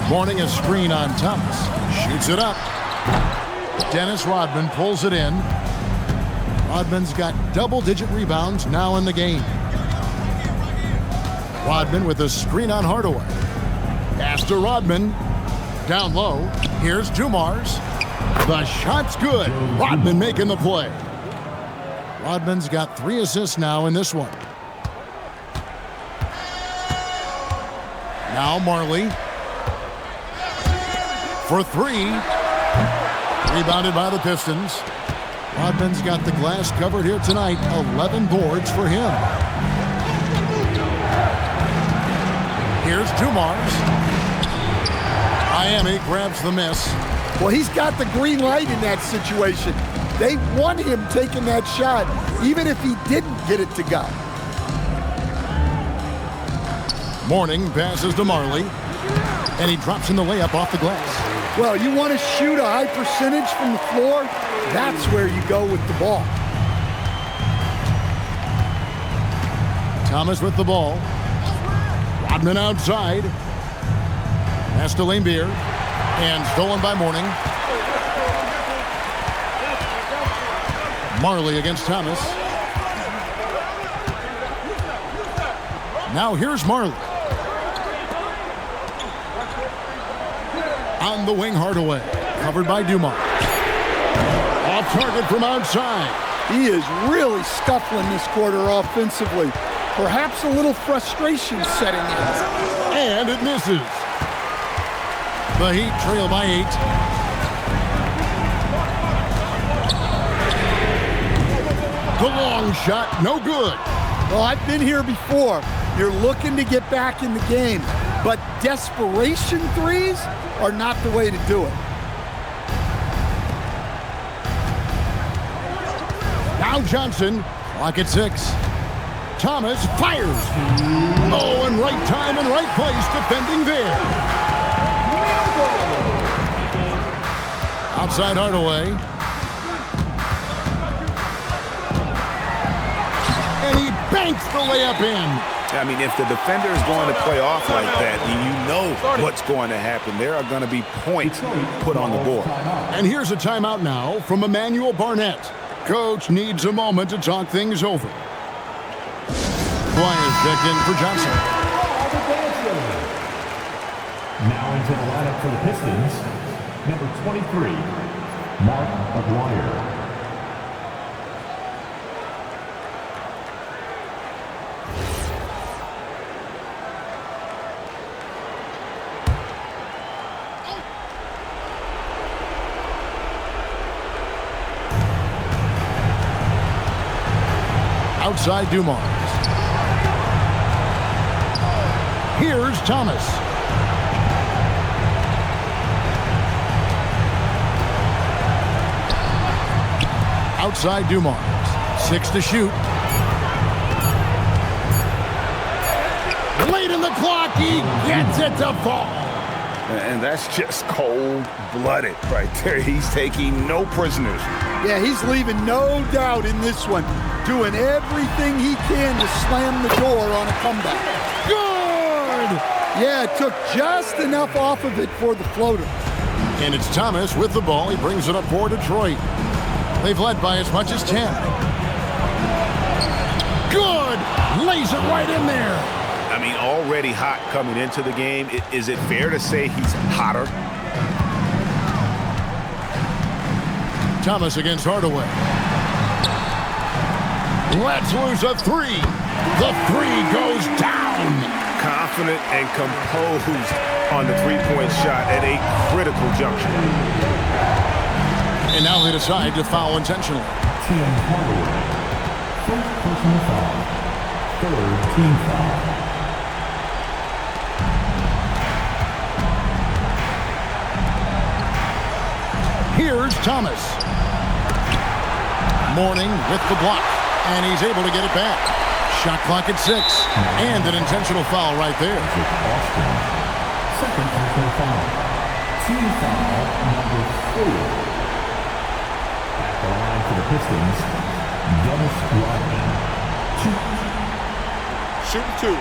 Mourning a screen on Thomas. Shoots it up. Dennis Rodman pulls it in. Rodman's got double-digit rebounds now in the game. Rodman with a screen on Hardaway. Pass to Rodman. Down low. Here's Dumars. The shot's good. Rodman making the play. Rodman's got 3 assists now in this one. Now Marley. For 3. Rebounded by the Pistons. Rodman's got the glass covered here tonight. 11 boards for him. Here's Dumars. Miami grabs the miss. Well, he's got the green light in that situation. They want him taking that shot, even if he didn't get it to go. Mourning passes to Marley, and he drops in the layup off the glass. Well, you want to shoot a high percentage from the floor? That's where you go with the ball. Thomas with the ball. Rodman outside. Pass to Lambeer. And stolen by Mourning. Marley against Thomas. Now here's Marley. On the wing, Hardaway. Covered by Dumars. Off target from outside. He is really scuffling this quarter offensively. Perhaps a little frustration setting in. And it misses. The Heat trail by 8. The long shot, no good. Well, I've been here before. You're looking to get back in the game, but desperation threes are not the way to do it. Now Johnson, clock at 6. Thomas fires. Oh, and right time and right place, defending there. Outside Hardaway. And he banks the layup in. I mean, if the defender is going to play off like that, you know what's going to happen. There are going to be points put on the board. And here's a timeout now from Emmanuel Barnett. Coach needs a moment to talk things over. Bryant checked in for Johnson. Now into the lineup for the Pistons, number 23, Mark Aguirre. Outside Dumars. Here's Thomas. Outside Dumars. 6 to shoot. Late in the clock, he gets it to fall. And that's just cold-blooded right there. He's taking no prisoners. Yeah, he's leaving no doubt in this one. Doing everything he can to slam the door on a comeback. Good! Yeah, it took just enough off of it for the floater. And it's Thomas with the ball. He brings it up for Detroit. They've led by as much as 10. Good! Lays it right in there. I mean, already hot coming into the game. Is it fair to say he's hotter? Thomas against Hardaway. Let's lose a three. The three goes down. Confident and composed on the three-point shot at a critical juncture. And now they decide to foul intentionally. Tim Hardaway. First personal foul. Third team foul. Here's Thomas. Mourning with the block, and he's able to get it back. Shot clock at 6, and an intentional foul right there. Second personal foul. Team foul number 4. At the line for the Pistons, Dennis Rodman. Shooting 2.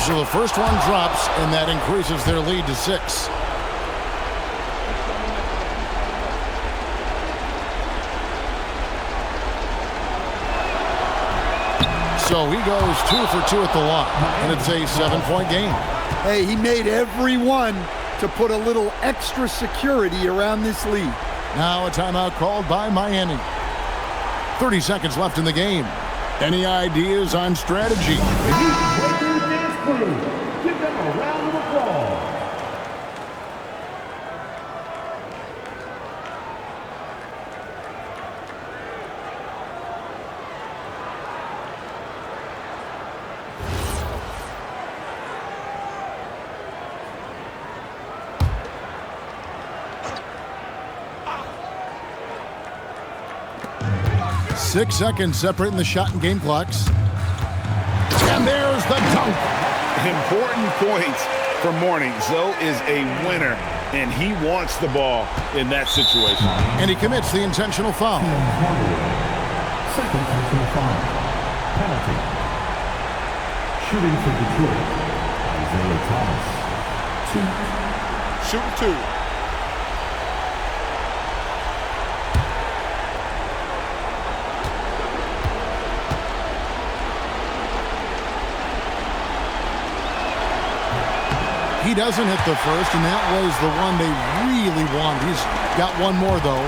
So the first one drops, and that increases their lead to 6. So he goes 2 for 2 at the line, and it's a 7-point game. Hey, he made every one to put a little extra security around this lead. Now a timeout called by Miami. 30 seconds left in the game. Any ideas on strategy? Give them a round of applause. Six seconds separating the shot and game clocks. And there's the dunk. Important points for Mourning. Zoe is a winner, and he wants the ball in that situation. And he commits the intentional foul. Second personal foul. Penalty. Shooting for Detroit, Isaiah Thomas. 2. Shooting 2. He doesn't hit the first, and that was the one they really wanted. He's got one more, though.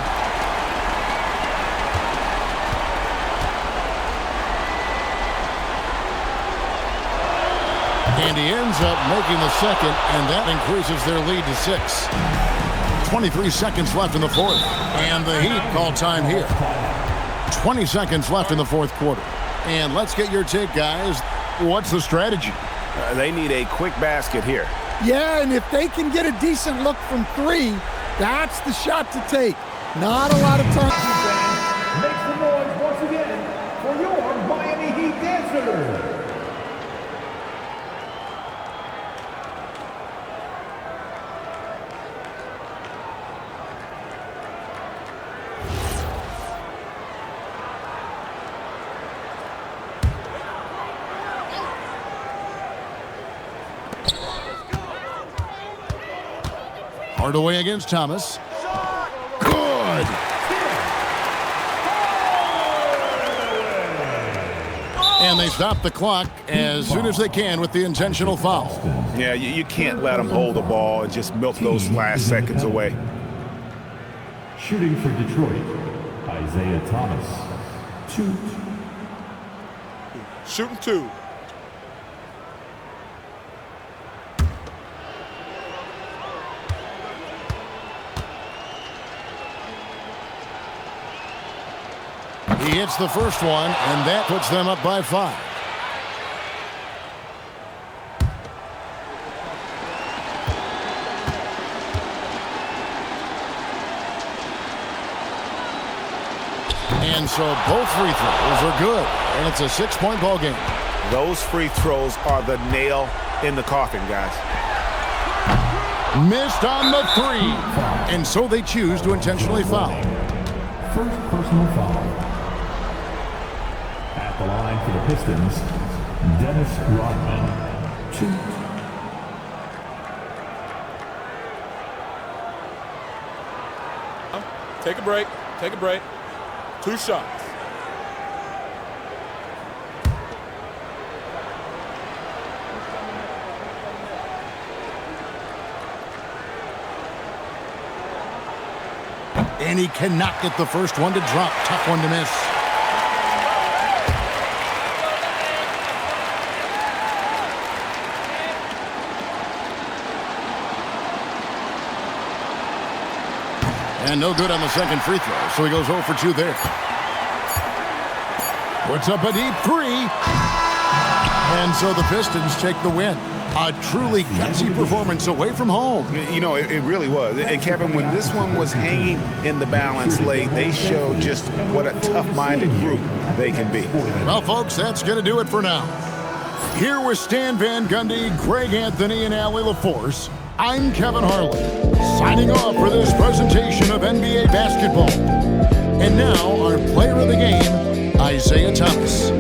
And he ends up making the second, and that increases their lead to 6. 23 seconds left in the fourth, and the Heat call time here. 20 seconds left in the fourth quarter. And let's get your take, guys. What's the strategy? They need a quick basket here. Yeah, and if they can get a decent look from 3, that's the shot to take. Not a lot of time. Make some noise once again for your Miami Heat dancers. Hardaway against Thomas. Good! And they stop the clock as soon as they can with the intentional foul. Yeah, you can't let them hold the ball and just milk those last seconds away. Shooting for Detroit, Isaiah Thomas. 2. Shooting 2. He hits the first one, and that puts them up by 5. And so both free throws are good, and it's a 6-point ball game. Those free throws are the nail in the coffin, guys. Missed on the 3, and so they choose to intentionally foul. First personal foul. At the line for the Pistons, Dennis Rodman. 2. Take a break. Take a break. 2 shots. And he cannot get the first one to drop. Tough one to miss. And no good on the second free throw, so he goes 0 for 2 there. Puts up a deep 3. And so the Pistons take the win. A truly gutsy performance away from home. You know, it really was. And Kevin, when this one was hanging in the balance late, they showed just what a tough-minded group they can be. Well, folks, that's going to do it for now. Here with Stan Van Gundy, Greg Anthony, and Allie LaForce, I'm Kevin Harlan, signing off for this presentation of NBA basketball. And now, our player of the game, Isaiah Thomas.